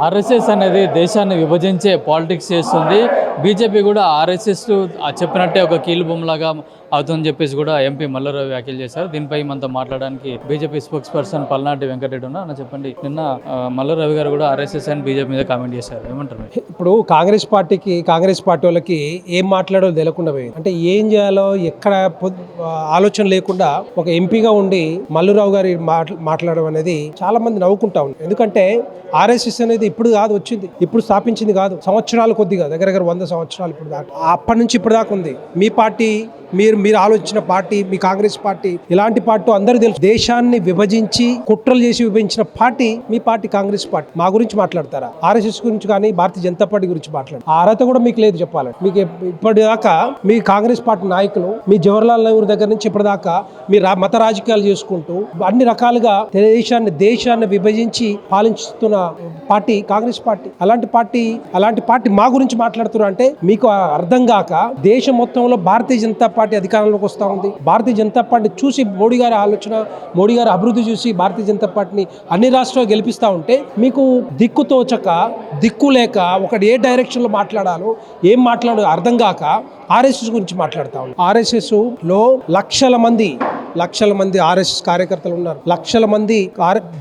RSS అనేది దేశాన్ని విభజించే పాలిటిక్స్ చేస్తుంది. బీజేపీ కూడా ఆర్ఎస్ఎస్ చెప్పినట్టే ఒక కీలుబొమ్మలాగా అవుతుందని చెప్పేసి కూడా ఎంపీ మల్లారావు వ్యాఖ్యలు చేశారు. దీనిపై మనతో మాట్లాడడానికి బీజేపీ స్పోక్స్ పర్సన్ పల్నాటి వెంకటరెడ్డి ఉన్నా అన్న చెప్పండి. నిన్న మల్లారావు గారు కూడా ఆర్ఎస్ఎస్ అండ్ బీజేపీ మీద కామెంట్ చేశారు, ఏమంటారు? ఇప్పుడు కాంగ్రెస్ పార్టీ వాళ్ళకి ఏం మాట్లాడో తెలియకుండా పోయింది. అంటే ఏం చేయాలో ఎక్కడ ఆలోచన లేకుండా ఒక ఎంపీగా ఉండి మల్లురావు గారి మాట్లాడడం అనేది చాలా మంది నవ్వుకుంటా ఉంది. ఎందుకంటే ఆర్ఎస్ఎస్ అనేది ఇప్పుడు కాదు వచ్చింది, ఇప్పుడు స్థాపించింది కాదు, సంవత్సరాలు కొద్దిగా దగ్గర 100 సంవత్సరాలు ఇప్పుడు దాకా అప్పటి నుంచి ఇప్పుడు దాకా ఉంది. మీ పార్టీ మీరు ఆలోచించిన పార్టీ, మీ కాంగ్రెస్ పార్టీ ఇలాంటి పార్టీ అందరూ తెలుసు. దేశాన్ని విభజించి కుట్రలు చేసి విభజించిన పార్టీ మీ పార్టీ కాంగ్రెస్ పార్టీ. మా గురించి మాట్లాడతారా? ఆర్ఎస్ఎస్ గురించి కానీ భారతీయ జనతా పార్టీ గురించి మాట్లాడారు. ఆ అర్హత కూడా మీకు లేదు చెప్పాలి. మీకు ఇప్పటిదాకా మీ కాంగ్రెస్ పార్టీ నాయకులు మీ జవహర్లాల్ నెహ్రూ దగ్గర నుంచి ఇప్పటిదాకా మీ మత రాజకీయాలు చేసుకుంటూ అన్ని రకాలుగా దేశాన్ని విభజించి పాలించుతున్న పార్టీ కాంగ్రెస్ పార్టీ. అలాంటి పార్టీ మా గురించి మాట్లాడుతున్నారు అంటే మీకు అర్థం కాక దేశం మొత్తంలో భారతీయ జనతా పార్టీ అధికారంలోకి వస్తూ ఉంది. భారతీయ జనతా పార్టీ చూసి మోడీ గారి ఆలోచన, మోడీ గారి అభివృద్ధి చూసి భారతీయ జనతా పార్టీని అన్ని రాష్ట్రాలు గెలిపిస్తూ ఉంటే మీకు దిక్కు లేక ఒకటి ఏ డైరెక్షన్లో మాట్లాడాలో ఏం మాట్లాడాలో అర్థం కాక ఆర్ఎస్ఎస్ గురించి మాట్లాడుతూ ఉన్నారు. ఆర్ఎస్ఎస్ లో లక్షల మంది ఆర్ఎస్ఎస్ కార్యకర్తలు ఉన్నారు. లక్షల మంది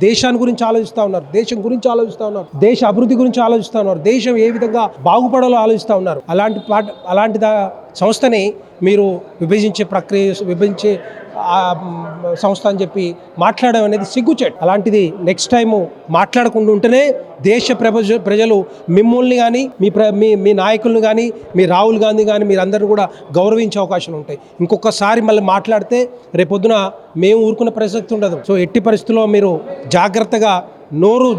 దేశాన్ని గురించి ఆలోచిస్తూ ఉన్నారు, దేశం గురించి ఆలోచిస్తూ ఉన్నారు, దేశ అభివృద్ధి గురించి ఆలోచిస్తూ ఉన్నారు, దేశం ఏ విధంగా బాగుపడాలో ఆలోచిస్తూ ఉన్నారు. అలాంటి సంస్థని మీరు విభజించే సంస్థ అని చెప్పి మాట్లాడడం అనేది సిగ్గుచేటు. అలాంటిది నెక్స్ట్ టైము మాట్లాడకుండా ఉంటేనే దేశ ప్రజలు మిమ్మల్ని కానీ మీ నాయకులను కానీ మీ రాహుల్ గాంధీ కానీ మీరందరూ కూడా గౌరవించే అవకాశాలు ఉంటాయి. ఇంకొకసారి మళ్ళీ మాట్లాడితే రేపొద్దున మేము ఊరుకునే ప్రసక్తి ఉండదు. సో ఎట్టి పరిస్థితుల్లో మీరు జాగ్రత్తగా నోరు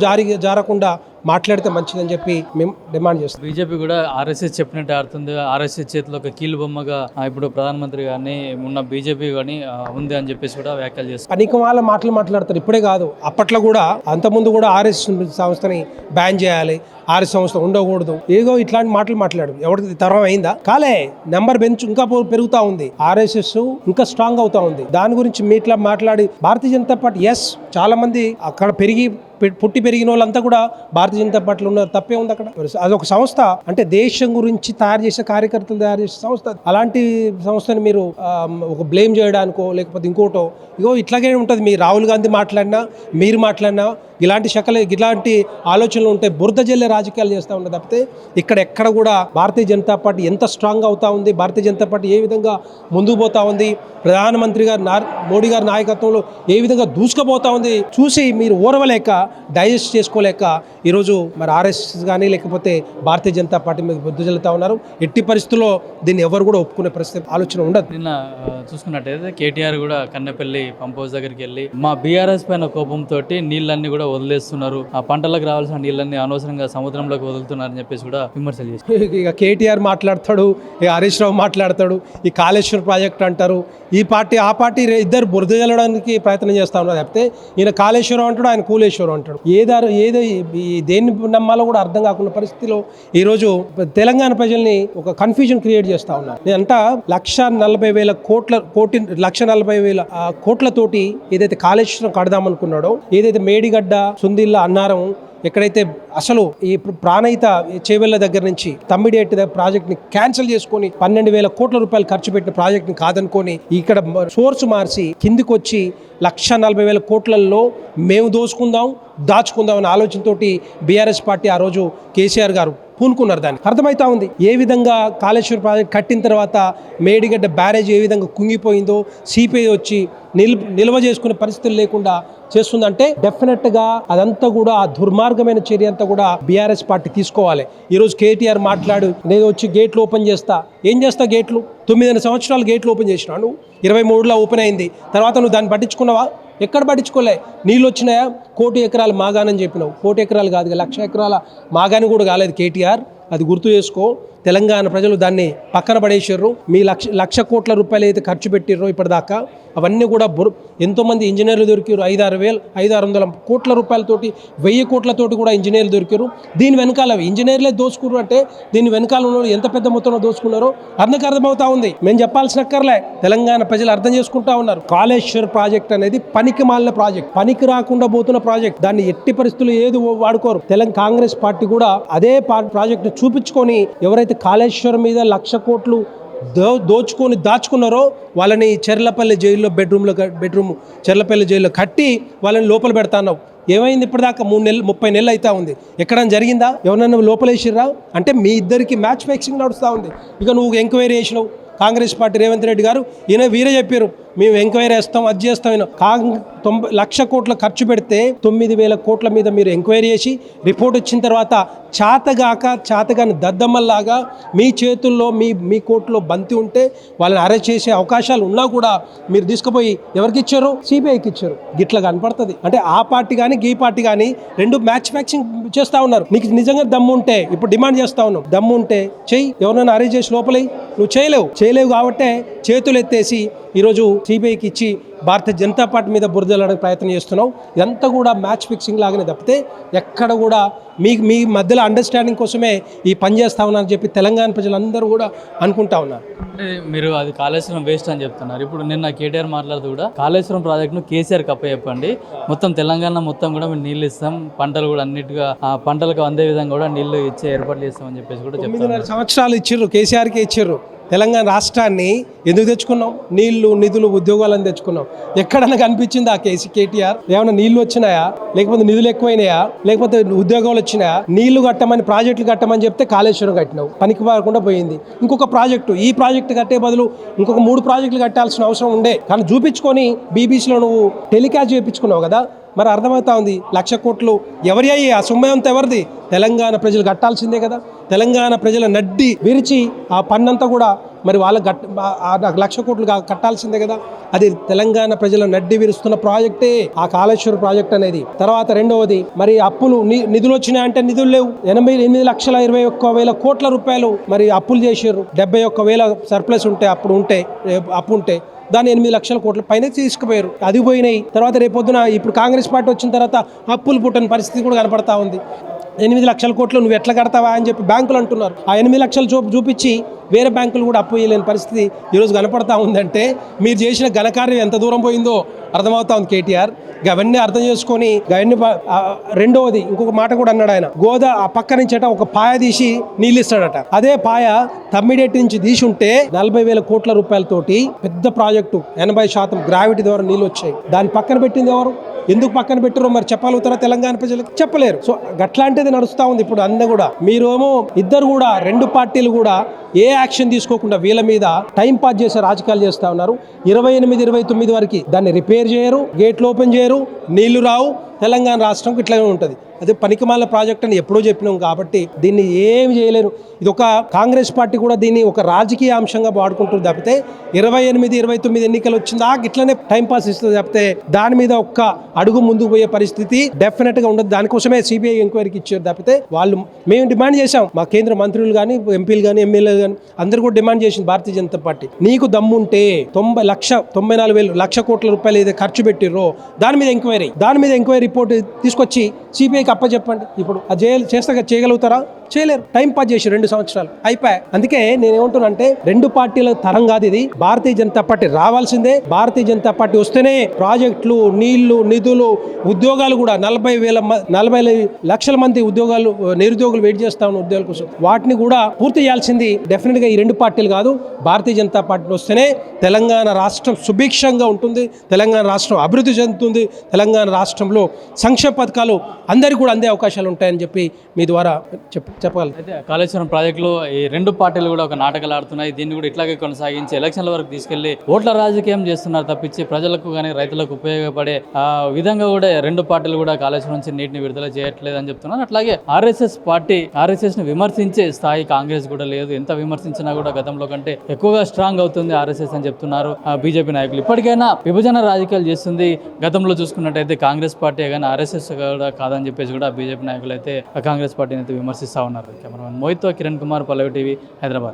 జారకుండా మాట్లాడితే మంచిదని చెప్పి మేము డిమాండ్ చేస్తాం. బీజేపీ కూడా ఆర్ఎస్ఎస్ చెప్పినట్టు ఆడుతుంది. ఆర్ఎస్ఎస్ చేతిలో ఒక కీలు బొమ్మగా ఇప్పుడు ప్రధానమంత్రి కానీ ఉన్న బీజేపీ కానీ ఉంది అని చెప్పేసి కూడా వ్యాఖ్యలు చేస్తారు. పనికి వాళ్ళ మాట్లాడతారు. ఇప్పుడే కాదు, అప్పట్లో కూడా అంతకుముందు కూడా ఆర్ఎస్ఎస్ సంస్థని బ్యాన్ చేయాలి, ఆర్ఎస్ సంస్థ ఉండకూడదు, ఏదో ఇట్లాంటి మాట్లాడు. ఎవరికి తరం అయిందా? కాలే, నెంబర్ ఇంకా పెరుగుతా ఉంది. ఆర్ఎస్ఎస్ ఇంకా స్ట్రాంగ్ అవుతా ఉంది. దాని గురించి మీట్లా మాట్లాడి భారతీయ జనతా పార్టీ చాలా మంది అక్కడ పుట్టి పెరిగిన వాళ్ళంతా కూడా భారతీయ జనతా పార్టీలో ఉన్నారు. తప్పే ఉంది అక్కడ. అదొక సంస్థ, అంటే దేశం గురించి తయారు చేసే కార్యకర్తలు తయారు చేసే సంస్థ. అలాంటి సంస్థని మీరు ఒక బ్లేమ్ చేయడానికో లేకపోతే ఇంకోటో ఇట్లాగే ఉంటుంది. మీ రాహుల్ గాంధీ మాట్లాడినా మీరు మాట్లాడినా ఇలాంటి ఆలోచనలు ఉంటాయి. బురద జల్లే రాజకీయాలు చేస్తూ ఉంటాయి తప్పితే ఎక్కడ కూడా భారతీయ జనతా పార్టీ ఎంత స్ట్రాంగ్ అవుతా ఉంది, భారతీయ జనతా పార్టీ ఏ విధంగా ముందుకు పోతా ఉంది, ప్రధానమంత్రి గారు మోడీ గారి నాయకత్వంలో ఏ విధంగా దూసుకుపోతా ఉంది చూసి మీరు ఓర్వలేక డైజెస్ట్ చేసుకోలేక ఈరోజు మరి ఆర్ఎస్ఎస్ కానీ లేకపోతే భారతీయ జనతా పార్టీ మీద బుద్ధి జల్లుతా ఉన్నారు. ఎట్టి పరిస్థితుల్లో దీన్ని ఎవరు కూడా ఒప్పుకునే పరిస్థితి ఆలోచన ఉండదు. నిన్న చూసుకున్నట్టయితే కేటీఆర్ కూడా కన్నెపల్లి పంప్ హౌస్ దగ్గరికి వెళ్ళి మా బీఆర్ఎస్ పైన కోపంతో నీళ్ళన్నీ కూడా వదిలేస్తున్నారు, ఆ పంటలకు రావాల్సిన నీళ్ళన్నీ అనవసరంగా సముద్రంలోకి వదులుతున్నారని చెప్పేసి కూడా విమర్శలు చేస్తారు. ఇక కేటీఆర్ మాట్లాడతాడు, ఇక హరీష్ రావు మాట్లాడతాడు, ఈ కాళేశ్వరం ప్రాజెక్ట్ అంటారు. ఈ పార్టీ ఆ పార్టీ ఇద్దరు బురద జల్లడానికి ప్రయత్నం చేస్తా ఉన్నారు తప్పితే ఈయన కాళేశ్వరం అంటాడు, ఆయన కూలేశ్వరం అంటాడు. ఏదో దేన్ని నమ్మాలో కూడా అర్థం కాకుండా పరిస్థితిలో ఈరోజు తెలంగాణ ప్రజల్ని ఒక కన్ఫ్యూజన్ క్రియేట్ చేస్తా ఉన్నారు. నేనంట 1,40,000 కోట్లతోటి ఏదైతే కాళేశ్వరం కడదామనుకున్నాడో, ఏదైతే మేడిగడ్డ, సుందిల్ల, అన్నారం, ఎక్కడైతే అసలు ఈ ప్రాణహిత చేవెళ్ల దగ్గర నుంచి తమ్మిడేటి ప్రాజెక్ట్ని క్యాన్సిల్ చేసుకొని 12,000 కోట్ల రూపాయలు ఖర్చు పెట్టిన ప్రాజెక్ట్ని కాదనుకొని ఇక్కడ సోర్స్ మార్చి కిందికి వచ్చి 1,40,000 కోట్లలో మేము దాచుకుందాం అనే ఆలోచనతోటి బీఆర్ఎస్ పార్టీ ఆ రోజు కేసీఆర్ గారు పూనుకున్నారు. దాన్ని అర్థమవుతా ఉంది ఏ విధంగా కాళేశ్వరం ప్రాజెక్ట్ కట్టిన తర్వాత మేడిగడ్డ బ్యారేజ్ ఏ విధంగా కుంగిపోయిందో, సిపిఐ వచ్చి నిల్వ చేసుకునే పరిస్థితులు లేకుండా చేస్తుందంటే డెఫినెట్గా అదంతా కూడా ఆ దుర్మార్గమైన చర్య అంతా కూడా బీఆర్ఎస్ పార్టీ తీసుకోవాలి. ఈరోజు కేటీఆర్ మాట్లాడు నేను వచ్చి గేట్లు ఓపెన్ చేస్తా. ఏం చేస్తా? గేట్లు 9 సంవత్సరాలు గేట్లు ఓపెన్ చేసినా నువ్వు, 23లో ఓపెన్ అయింది. తర్వాత నువ్వు దాన్ని పట్టించుకున్నావా? ఎక్కడ పట్టించుకోలే. నీళ్ళు వచ్చినాయా? 1 కోటి ఎకరాలు మాగానని చెప్పినావు. 1 కోటి ఎకరాలు కాదు, 1,00,000 ఎకరాల మాగాని కూడా కాలేదు కేటీఆర్, అది గుర్తు చేసుకో. తెలంగాణ ప్రజలు దాన్ని పక్కన పడేసారు. మీ లక్ష కోట్ల రూపాయలు అయితే ఖర్చు పెట్టిర్రో ఇప్పటిదాకా అవన్నీ కూడా ఎంతోమంది ఇంజనీర్లు దొరికారు. 500 కోట్ల రూపాయలతోటి 1000 కోట్లతోటి కూడా ఇంజనీర్లు దొరికారు. దీని వెనకాల ఇంజనీర్లే దోచుకున్నారు అంటే దీని వెనకాల ఉన్న ఎంత పెద్ద మొత్తంలో దోచుకున్నారో అర్థమవుతా ఉంది. మేము చెప్పాల్సిన అక్కర్లే, తెలంగాణ ప్రజలు అర్థం చేసుకుంటా ఉన్నారు. కాళేశ్వర్ ప్రాజెక్ట్ అనేది పనికి మాలిన ప్రాజెక్ట్, పనికి రాకుండా పోతున్న ప్రాజెక్ట్. దాన్ని ఎట్టి పరిస్థితులు ఏది వాడుకోరు. కాంగ్రెస్ పార్టీ కూడా అదే ప్రాజెక్ట్ చూపించుకొని ఎవరైతే కాళేశ్వరం మీద 1,00,000 కోట్లు దోచుకొని దాచుకున్నారో వాళ్ళని చెర్లపల్లి జైల్లో బెడ్రూమ్ చెర్లపల్లి జైల్లో కట్టి వాళ్ళని లోపల పెడతాన్నావు. ఏమైంది ఇప్పటిదాకా 30 నెలలు అవుతా ఉంది. ఎక్కడైనా జరిగిందా? ఎవరన్నా లోపలేసిర్రా? అంటే మీ ఇద్దరికి మ్యాచ్ ఫిక్సింగ్ నడుస్తూ ఉంది. ఇక నువ్వు ఎంక్వైరీ చేసినావు. కాంగ్రెస్ పార్టీ రేవంత్ రెడ్డి గారు ఈయన వీరే చెప్పారు, మేము ఎంక్వైరీ చేస్తాం, అది చేస్తాం. 1,00,000 కోట్ల ఖర్చు పెడితే 9,000 కోట్ల మీద మీరు ఎంక్వైరీ చేసి రిపోర్ట్ వచ్చిన తర్వాత చాతగాని దద్దమ్మల్లాగా మీ చేతుల్లో మీ కోర్టులో బంతి ఉంటే వాళ్ళని అరెస్ట్ చేసే అవకాశాలు ఉన్నా కూడా మీరు తీసుకుపోయి ఎవరికి ఇచ్చారు? సిబిఐకి ఇచ్చారు. గిట్లా కనపడుతుంది. అంటే ఆ పార్టీ కానీ ఈ పార్టీ కానీ రెండు మ్యాచ్ ఫిక్సింగ్ చేస్తూ ఉన్నారు. నీకు నిజంగా దమ్ము ఉంటే ఇప్పుడు డిమాండ్ చేస్తా ఉన్నావు, దమ్ము ఉంటే చెయ్యి, ఎవరైనా అరెస్ట్ చేసి లోపలై. నువ్వు చేయలేవు కాబట్టే చేతులు ఎత్తేసి ఈరోజు సిబిఐకి ఇచ్చి భారతీయ జనతా పార్టీ మీద బురదలడానికి ప్రయత్నం చేస్తున్నావు. ఇదంతా కూడా మ్యాచ్ ఫిక్సింగ్ లాగానే తప్పితే ఎక్కడ కూడా మీ మధ్యలో అండర్స్టాండింగ్ కోసమే ఈ పని చేస్తా ఉన్నారని చెప్పి తెలంగాణ ప్రజలందరూ కూడా అనుకుంటా ఉన్నారు. అంటే మీరు అది కాళేశ్వరం వేస్ట్ అని చెప్తున్నారు. ఇప్పుడు నిన్న కేటీఆర్ మాట్లాడుతూ కూడా కాళేశ్వరం ప్రాజెక్టును కేసీఆర్ చెప్పండి, మొత్తం తెలంగాణ మొత్తం కూడా మేము నీళ్ళు ఇస్తాం, పంటలు కూడా అన్నిటిగా పంటలకు అందే విధంగా కూడా నీళ్లు ఇచ్చే ఏర్పాట్లు చేస్తామని చెప్పేసి కూడా చెప్తున్నారు. 9.5 సంవత్సరాలు ఇచ్చిర్రు, కేసీఆర్కే ఇచ్చిర్రు. తెలంగాణ రాష్ట్రాన్ని ఎందుకు తెచ్చుకున్నాం? నీళ్లు, నిధులు, ఉద్యోగాలను తెచ్చుకున్నాం. ఎక్కడన్నా కనిపించిందా కేటీఆర్? ఏమైనా నీళ్లు వచ్చినాయా? లేకపోతే నిధులు ఎక్కువైనాయా? లేకపోతే ఉద్యోగాలు వచ్చినాయా? నీళ్లు కట్టమని, ప్రాజెక్టులు కట్టమని చెప్తే కాళేశ్వరం కట్టినావు, పనికి పారకుండా పోయింది. ఇంకొక ఈ ప్రాజెక్టు కట్టే బదులు ఇంకొక 3 ప్రాజెక్టులు కట్టాల్సిన అవసరం ఉండే, కానీ చూపించుకొని బీబీసీలో నువ్వు టెలికాస్ట్ చేయించుకున్నావు కదా. మరి అర్థమవుతా ఉంది 1,00,000 కోట్లు ఎవరి అయ్యి? ఆ సొమ్ము అంతా ఎవరిది? తెలంగాణ ప్రజలు కట్టాల్సిందే కదా. తెలంగాణ ప్రజల నడ్డి విరిచి ఆ పన్నంతా కూడా మరి వాళ్ళకి 1,00,000 కోట్లు కట్టాల్సిందే కదా. అది తెలంగాణ ప్రజల నడ్డి విరుస్తున్న ప్రాజెక్టే ఆ కాళేశ్వరం ప్రాజెక్ట్ అనేది. తర్వాత రెండవది, మరి అప్పులు, నిధులు వచ్చినాయంటే నిధులు లేవు. 8,21,000 కోట్ల రూపాయలు మరి అప్పులు చేసారు. 71,000 సర్ప్లస్ ఉంటే అప్పు ఉంటే దాన్ని 8,00,000 కోట్ల పైన తీసుకుపోయారు. అది పోయినాయి. తర్వాత రేపొద్దున ఇప్పుడు కాంగ్రెస్ పార్టీ వచ్చిన తర్వాత అప్పులు పుట్టని పరిస్థితి కూడా కనపడతా ఉంది. 8,00,000 కోట్లు నువ్వు ఎట్లా కడతావా అని చెప్పి బ్యాంకులు అంటున్నారు. ఆ 8,00,000 చూపించి వేరే బ్యాంకులు కూడా అప్పు చేయలేని పరిస్థితి ఈరోజు కనపడతా ఉందంటే మీరు చేసిన ఘనకార్యం ఎంత దూరం పోయిందో అర్థమవుతా ఉంది కేటీఆర్. అవన్నీ అర్థం చేసుకొని అవన్నీ. రెండవది ఇంకొక మాట కూడా అన్నాడు ఆయన, ఆ పక్క నుంచి ఒక పాయ తీసి నీళ్ళు ఇస్తాడట. అదే పాయ తమ్మిడేటి నుంచి తీసి ఉంటే 40,000 కోట్ల రూపాయలతోటి పెద్ద ప్రాజెక్టు 80% గ్రావిటీ ద్వారా నీళ్ళు వచ్చాయి. దాన్ని పక్కన పెట్టింది ఎవరు? ఎందుకు పక్కన పెట్టారో మరి చెప్పగలుగుతారా తెలంగాణ ప్రజలకు? చెప్పలేరు. సో అట్లాంటిది నడుస్తూ ఉంది ఇప్పుడు. అందరూ కూడా మీరేమో ఇద్దరు కూడా 2 పార్టీలు కూడా ఏ యాక్షన్ తీసుకోకుండా వీళ్ళ మీద టైం పాస్ చేసే రాజకీయాలు చేస్తూ ఉన్నారు. 28, 29 వరకు దాన్ని రిపేర్ చేయరు, గేట్లు ఓపెన్ చేయరు, నీళ్లు రావు. తెలంగాణ రాష్ట్రంకి ఇట్లాగే ఉంటుంది. అదే పనికిమాలిన ప్రాజెక్ట్ అని ఎప్పుడో చెప్పినాం కాబట్టి దీన్ని ఏమి చేయలేరు. ఇది ఒక కాంగ్రెస్ పార్టీ కూడా దీన్ని ఒక రాజకీయ అంశంగా వాడుకుంటుంది తప్పితే 28, 29 ఎన్నికలు వచ్చిందా ఇట్లనే టైంపాస్ ఇస్తుంది తప్పితే దాని మీద ఒక్క అడుగు ముందుకు పోయే పరిస్థితి డెఫినెట్గా ఉండదు. దానికోసమే సిబిఐ ఎంక్వైరీకి ఇచ్చారు తప్పితే మేము డిమాండ్ చేశాం. మా కేంద్ర మంత్రులు కానీ, ఎంపీలు కానీ, ఎమ్మెల్యేలు కానీ అందరూ కూడా డిమాండ్ చేసింది భారతీయ జనతా పార్టీ. నీకు దమ్ముంటే 94,000 కోట్ల రూపాయలు ఏదైతే ఖర్చు పెట్టిర్రో దాని మీద ఎంక్వైరీ రిపోర్ట్ తీసుకొచ్చి సిబిఐకి అప్పచెప్పండి. ఇప్పుడు అది చేయగలుగుతారా? చేయలేరు. టైం పాస్ చేసి 2 సంవత్సరాలు అయిపోయాయి. అందుకే నేనేమంటున్నానంటే 2 పార్టీల తరం కాదు ఇది. భారతీయ జనతా పార్టీ రావాల్సిందే. భారతీయ జనతా పార్టీ వస్తేనే ప్రాజెక్టులు, నీళ్లు, నిధులు, ఉద్యోగాలు కూడా 40 లక్షల మంది నిరుద్యోగులు వెయిట్ చేస్తా ఉన్న ఉద్యోగాల కోసం వాటిని కూడా పూర్తి చేయాల్సింది డెఫినెట్ గా ఈ 2 పార్టీలు కాదు. భారతీయ జనతా పార్టీ వస్తేనే తెలంగాణ రాష్ట్రం సుభిక్షంగా ఉంటుంది, తెలంగాణ రాష్ట్రం అభివృద్ధి చెందుతుంది, తెలంగాణ రాష్ట్రంలో సంక్షేమ పథకాలు అందరికీ కూడా అందే అవకాశాలు ఉంటాయని చెప్పి మీ ద్వారా చెప్పగలరు. అయితే కాళేశ్వరం ప్రాజెక్టులో ఈ 2 పార్టీలు కూడా ఒక నాటకాలు ఆడుతున్నాయి. దీన్ని కూడా ఇట్లాగే కొనసాగించి ఎలక్షన్ల వరకు తీసుకెళ్లి ఓట్ల రాజకీయం చేస్తున్నారు తప్పించి ప్రజలకు కానీ రైతులకు ఉపయోగపడే విధంగా కూడా 2 పార్టీలు కూడా కాళేశ్వరం నుంచి నీటిని విడుదల చేయట్లేదు అని చెప్తున్నారు. అట్లాగే ఆర్ఎస్ఎస్ ని విమర్శించే స్థాయి కాంగ్రెస్ కూడా లేదు. ఎంత విమర్శించినా కూడా గతంలో కంటే ఎక్కువగా స్ట్రాంగ్ అవుతుంది ఆర్ఎస్ఎస్ అని చెప్తున్నారు బీజేపీ నాయకులు. ఇప్పటికైనా విభజన రాజకీయాలు చేస్తుంది. గతంలో చూసుకున్నట్టయితే కాంగ్రెస్ పార్టీ కానీ ఆర్ఎస్ఎస్ కూడా కాదని చెప్పేసి చెప్పేసి కూడా బీజేపీ నాయకులు అయితే కాంగ్రెస్ పార్టీని అయితే విమర్శిస్తూ ఉన్నారు. కెమెరామెన్ మోహిత్తో కిరణ్ కుమార్, పల్లవి టీవీ, హైదరాబాద్.